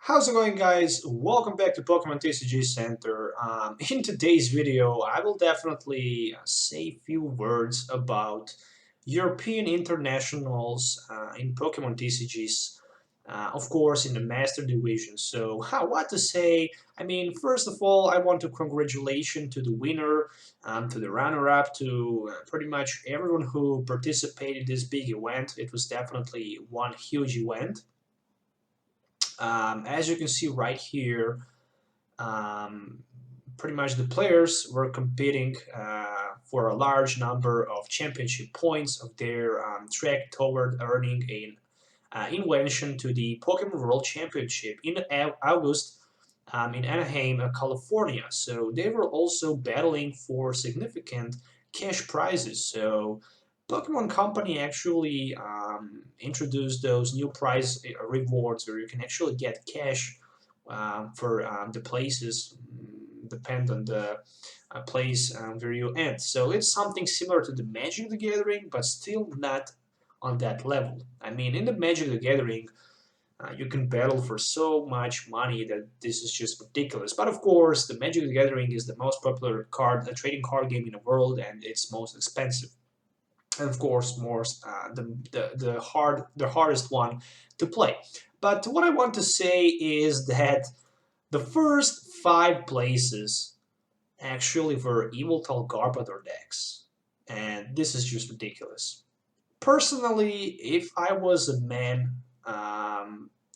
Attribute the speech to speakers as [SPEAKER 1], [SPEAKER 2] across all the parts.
[SPEAKER 1] How's it going, guys? Welcome back to Pokemon TCG Center. In today's video, I will definitely say a few words about European internationals in Pokemon TCGs, of course, in the Master Division. So, what to say? I mean, first of all, I want to congratulate to the winner, to the runner-up, to pretty much everyone who participated in this big event. It was definitely one huge event. As you can see right here, um, pretty much the players were competing for a large number of championship points of their track toward earning an invention to the Pokemon World Championship in August in Anaheim, California. So they were also battling for significant cash prizes. So Pokemon Company actually introduced those new prize rewards where you can actually get cash for the places depend on the place where you end. So it's something similar to the Magic the Gathering, but still not on that level. I mean, in the Magic the Gathering, you can battle for so much money that this is just ridiculous. But of course, the Magic the Gathering is the most popular trading card game in the world, and it's most expensive. And of course, more the hardest one to play. But what I want to say is that the first five places actually were Yveltal Garbodor decks, and this is just ridiculous. Personally, if I was a man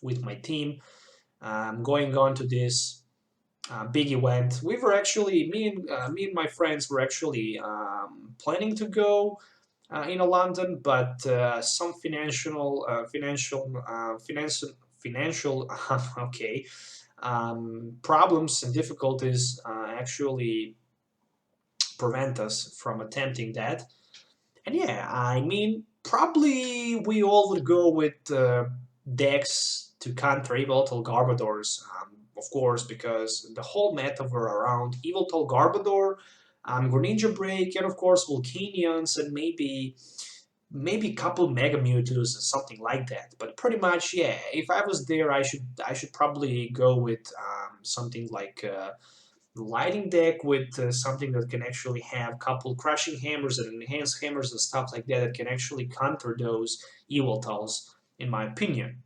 [SPEAKER 1] with my team going on to this big event, we were actually me and my friends were actually planning to go in London, but some financial okay problems and difficulties actually prevent us from attempting that. And yeah, I mean, probably we all would go with decks to counter Yveltal Garbodors, of course, because the whole meta were around Yveltal Garbodor, Greninja Break, and of course Volcanions, and maybe a couple Mega Mewtwo's or something like that. But pretty much, yeah. If I was there, I should probably go with something like lighting deck with something that can actually have couple crushing hammers and enhanced hammers and stuff like that that can actually counter those Yveltals, in my opinion.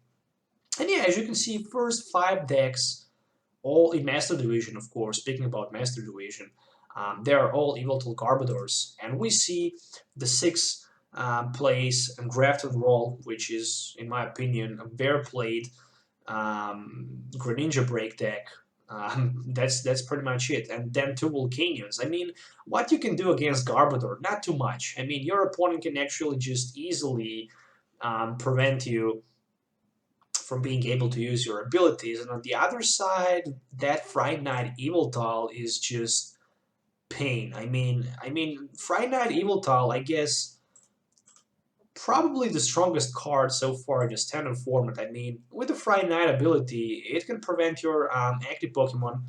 [SPEAKER 1] And yeah, as you can see, first five decks, all in Master Division, of course. Speaking about Master Division, they are all Yveltal Garbodors, and we see the six plays and Graft and Roll, which is, in my opinion, a very played Greninja Break deck. That's pretty much it. And then two Volcanions. I mean, what you can do against Garbodor? Not too much. I mean, your opponent can actually just easily prevent you from being able to use your abilities. And on the other side, that Fright Night Yveltal is just pain. I mean, Fright Night Yveltal, I guess, probably the strongest card so far in the standard format. I mean, with the Fright Night ability, it can prevent your active Pokemon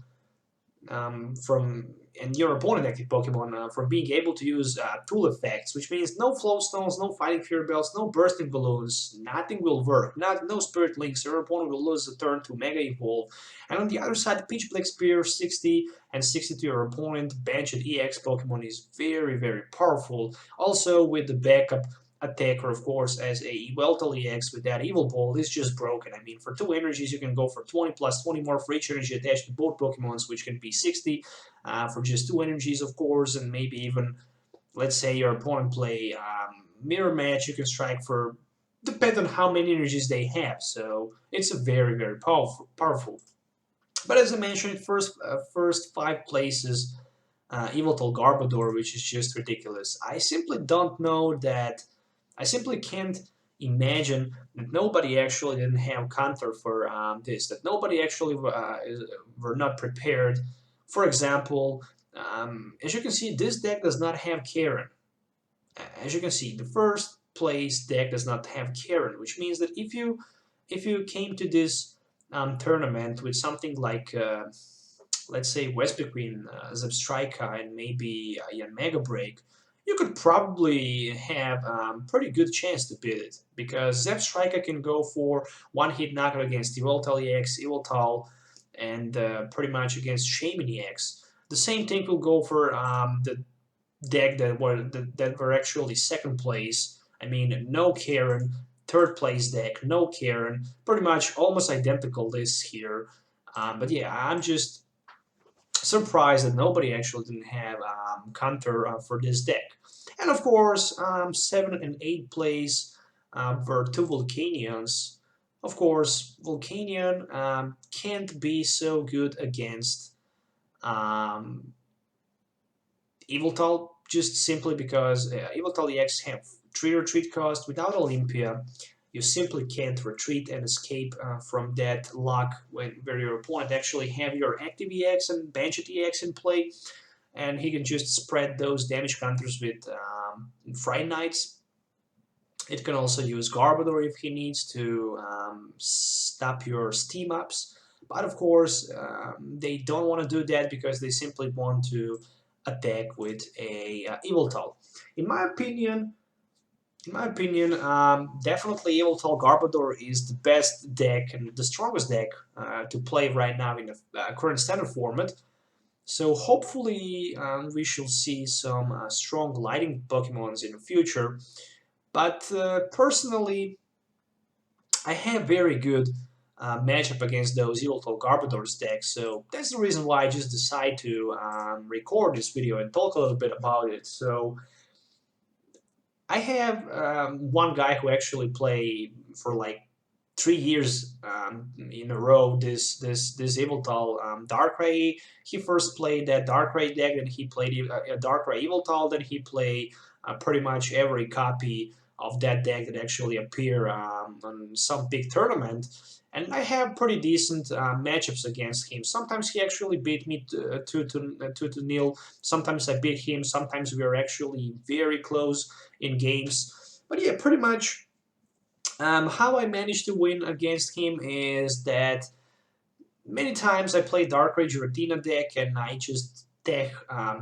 [SPEAKER 1] from and your opponent active Pokemon from being able to use tool effects, which means no flow stones, no fighting fear bells, no bursting balloons, nothing will work, no spirit links. Your opponent will lose a turn to Mega Evolve. And on the other side, Pitch Black Spear 60 and 60 to your opponent, Banched EX Pokemon is very, very powerful. Also with the backup attacker, of course, as a Yveltal EX with that Evil Ball is just broken. I mean, for two energies, you can go for 20 plus 20 more for each energy attached to both Pokemons, which can be 60 for just two energies, of course, and maybe even, let's say, your opponent play Mirror Match, you can strike for, depend on how many energies they have. So it's a very, very powerful. But as I mentioned, first five places, Yveltal Garbodor, which is just ridiculous. I simply can't imagine that nobody actually didn't have counter for this, that nobody actually were not prepared. For example, as you can see, this deck does not have Karen. As you can see, the first place deck does not have Karen, which means that if you came to this tournament with something like let's say West Queen, Zebstrika, and maybe Yan Mega Break, you could probably have pretty good chance to beat it, because Zep Striker can go for one-hit knockout against Yveltal EX, Yveltal, and pretty much against Shaman EX. The same thing will go for the deck that were actually second place. I mean, no Karen, third place deck, no Karen, pretty much almost identical this here. But yeah, I'm just surprised that nobody actually didn't have counter for this deck. And of course, 7 and 8 place were two Volcanions. Of course, Volcanion can't be so good against um, Yveltal, just simply because Yveltal EX have 3 retreat cost. Without Olympia, you simply can't retreat and escape from that lock where your opponent actually have your active EX and Bansheet EX in play, and he can just spread those damage counters with Fright Knights. It can also use Garbodor if he needs to stop your steam ups. But of course, they don't want to do that because they simply want to attack with a Yveltal. In my opinion, definitely Yveltal Garbodor is the best deck and the strongest deck to play right now in the current standard format. So hopefully we shall see some strong lighting Pokemons in the future. But personally, I have very good matchup against those Yveltal Garbodor's decks, so that's the reason why I just decided to record this video and talk a little bit about it. So I have one guy who actually played for like 3 years in a row this Yveltal Darkrai. He first played that Darkrai deck, then he played a Darkrai Yveltal, then he played pretty much every copy of that deck that actually appear on some big tournament. And I have pretty decent matchups against him. Sometimes he actually beat me 2-0. Sometimes I beat him. Sometimes we are actually very close in games. But yeah, pretty much how I managed to win against him is that many times I play Darkrai Giratina deck and I just tech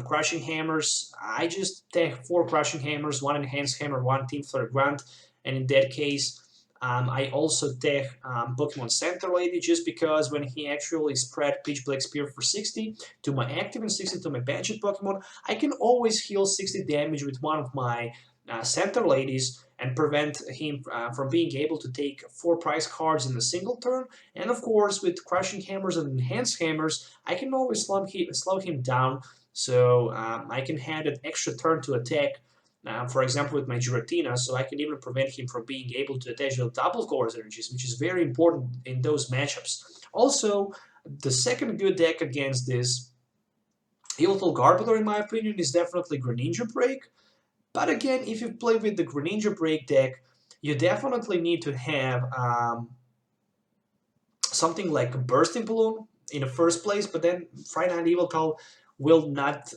[SPEAKER 1] Crushing Hammers. I just tech 4 Crushing Hammers, 1 Enhanced Hammer, 1 Team Flare Grunt, and in that case, I also tech Pokemon Lady just because when he actually spread Pitch Black Spear for 60 to my active and 60 to my Bansheet Pokemon, I can always heal 60 damage with one of my Center Ladies and prevent him from being able to take 4 prize cards in a single turn. And of course, with Crushing Hammers and Enhanced Hammers, I can always slow him down, so I can have an extra turn to attack. For example, with my Giratina, so I can even prevent him from being able to attach the double course energies, which is very important in those matchups. Also, the second good deck against this Yveltal Garbodor, in my opinion, is definitely Greninja Break. But again, if you play with the Greninja Break deck, you definitely need to have something like a Bursting Balloon in the first place, but then Fright Night Yveltal will not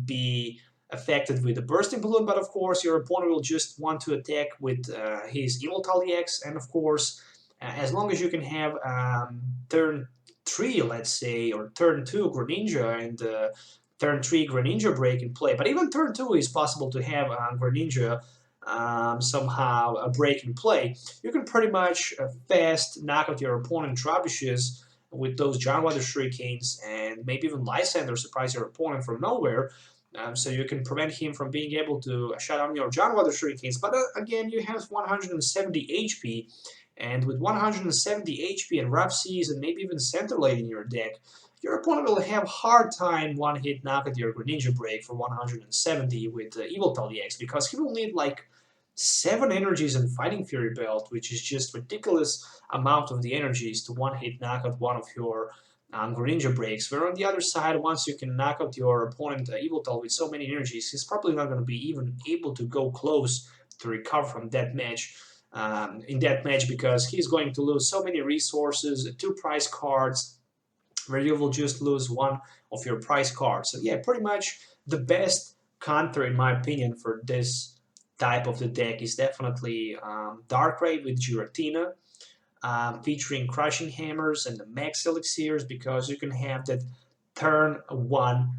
[SPEAKER 1] be affected with the Bursting Balloon, but of course your opponent will just want to attack with his Yveltal EX, and of course, as long as you can have turn 3, let's say, or turn 2 Greninja and turn 3 Greninja Break in play, but even turn 2 is possible to have Greninja somehow a break in play. You can pretty much fast knock out your opponent Trebuchets with those John Water Shurikens and maybe even Lysander surprise your opponent from nowhere. So you can prevent him from being able to shut down your John Water Shurikens. But again, you have 170 HP, and with 170 HP and Rough Seas and maybe even Center Lane in your deck, your opponent will have a hard time one-hit knock at your Greninja Break for 170 with Yveltal EX, because he will need like 7 energies and Fighting Fury Belt, which is just ridiculous amount of the energies to one-hit knock out one of your Greninja Breaks. Where on the other side, once you can knock out your opponent Yveltal with so many energies, he's probably not going to be even able to go close to recover from that match. In that match, because he's going to lose so many resources, 2 prize cards, where you will just lose one of your prize cards. So yeah, pretty much the best counter, in my opinion, for this type of the deck is definitely Darkrai with Giratina, featuring Crushing Hammers and the Max Elixirs, because you can have that turn 1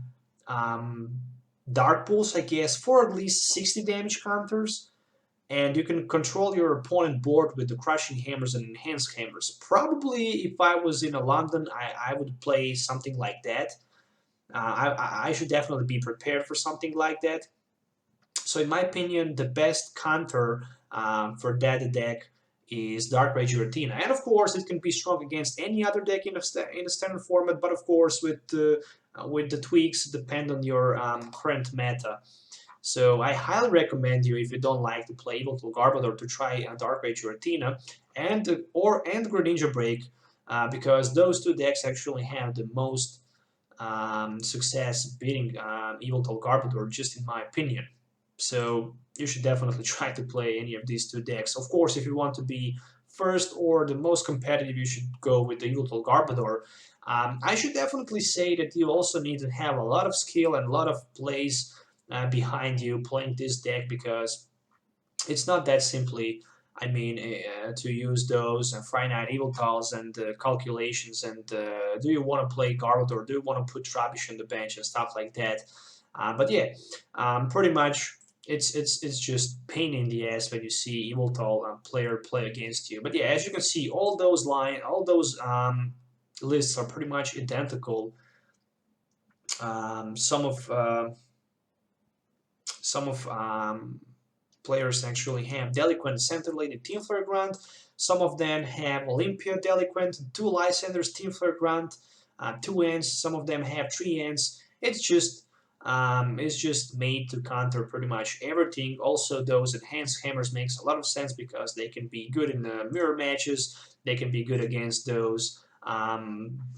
[SPEAKER 1] Dark Pulse, I guess, for at least 60 damage counters, and you can control your opponent board with the Crushing Hammers and Enhanced Hammers. Probably, if I was in a London, I would play something like that. I should definitely be prepared for something like that. So in my opinion, the best counter for that deck is Dark Rage Retina, and of course it can be strong against any other deck in the standard format. But of course, with the tweaks, depend on your current meta. So I highly recommend you, if you don't like to play Yveltal Garbodor, to try Dark Rage Retina and Greninja Break, because those two decks actually have the most success beating Yveltal Garbodor, just in my opinion. So you should definitely try to play any of these two decks. Of course, if you want to be first or the most competitive, you should go with the Yveltal Garbodor. I should definitely say that you also need to have a lot of skill and a lot of plays behind you playing this deck, because it's not that simply. I mean, to use those finite Yveltals and calculations, and do you want to play Garbodor, or do you want to put Trubbish on the bench and stuff like that? But yeah, pretty much it's just pain in the ass when you see Yveltal player play against you. But yeah, as you can see, all those lists are pretty much identical. Some of players actually have Deliquent Center-Lady Team Flare Grunt. Some of them have Olympia Deliquent, 2 Lysanders Team Flare Grunt, 2 Ents. Some of them have 3 Ents. It's just made to counter pretty much everything. Also, those enhanced hammers makes a lot of sense because they can be good in the mirror matches. They can be good against those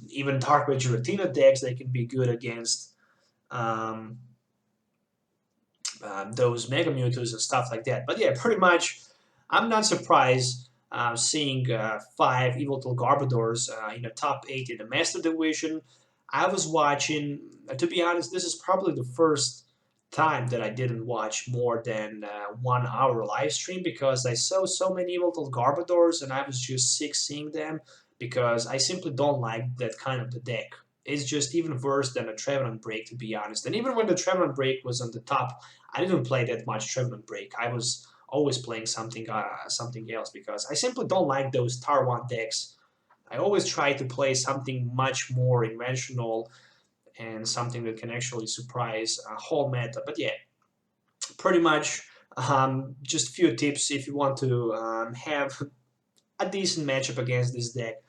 [SPEAKER 1] even Dark Rage Retina decks. They can be good against um, those Mega Mewtwo's and stuff like that. But yeah, pretty much, I'm not surprised seeing 5 Yveltal Garbodors in the top 8 in the Master Division. I was watching, to be honest, this is probably the first time that I didn't watch more than 1 hour live stream, because I saw so many Yveltal Garbodors and I was just sick seeing them, because I simply don't like that kind of the deck. It's just even worse than a Trevenant Break, to be honest. And even when the Trevenant Break was on the top, I didn't play that much Trevenant Break. I was always playing something else, because I simply don't like those Tar 1 decks. I always try to play something much more inventional and something that can actually surprise a whole meta. But yeah, pretty much just a few tips if you want to have a decent matchup against this deck.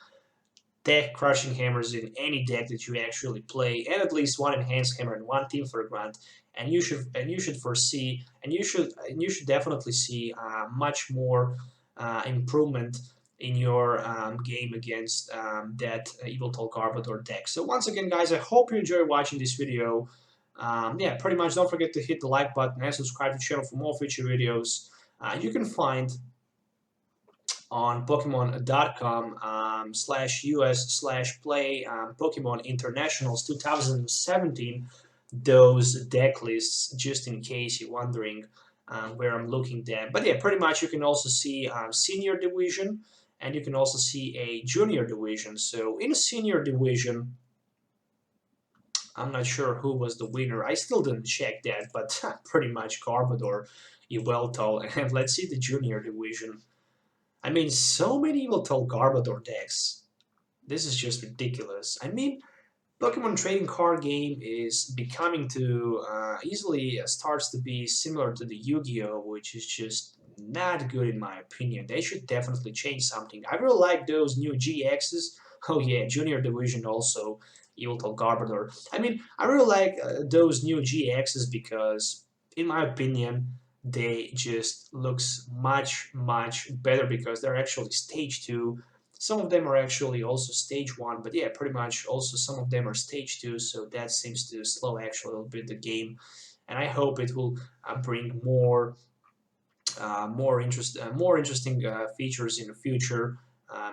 [SPEAKER 1] Deck Crushing Hammers in any deck that you actually play, and at least 1 Enhanced Hammer and 1 Team for Grunt, and you should foresee, and you should definitely see much more improvement in your game against that Yveltal Garbodor deck. So once again, guys, I hope you enjoy watching this video. Yeah, pretty much don't forget to hit the like button and subscribe to the channel for more future videos. You can find on pokemon.com /us/play Pokemon Internationals 2017, those deck lists, just in case you're wondering where I'm looking at. But yeah, pretty much you can also see senior division, and you can also see a junior division. So in a senior division, I'm not sure who was the winner. I still didn't check that, but pretty much Garbodor, Yveltal, and let's see the junior division. I mean, so many Yveltal Garbodor decks. This is just ridiculous. I mean, Pokemon trading card game is becoming to easily starts to be similar to the Yu-Gi-Oh, which is just not good in my opinion. They should definitely change something. I really like those new GXs. Oh yeah, Junior Division also, Yveltal Garbodor. I mean, I really like those new GXs because, in my opinion, they just looks much better because they're actually stage 2. Some of them are actually also stage 1, but yeah, pretty much also some of them are stage 2, so that seems to slow actually a little bit the game. And I hope it will bring more interesting features in the future,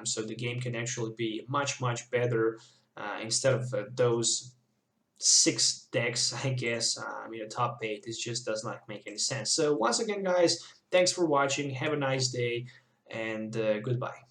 [SPEAKER 1] so the game can actually be much better instead of those 6 decks, I guess. I mean, the top 8, it just does not make any sense. So once again, guys, thanks for watching. Have a nice day, and goodbye.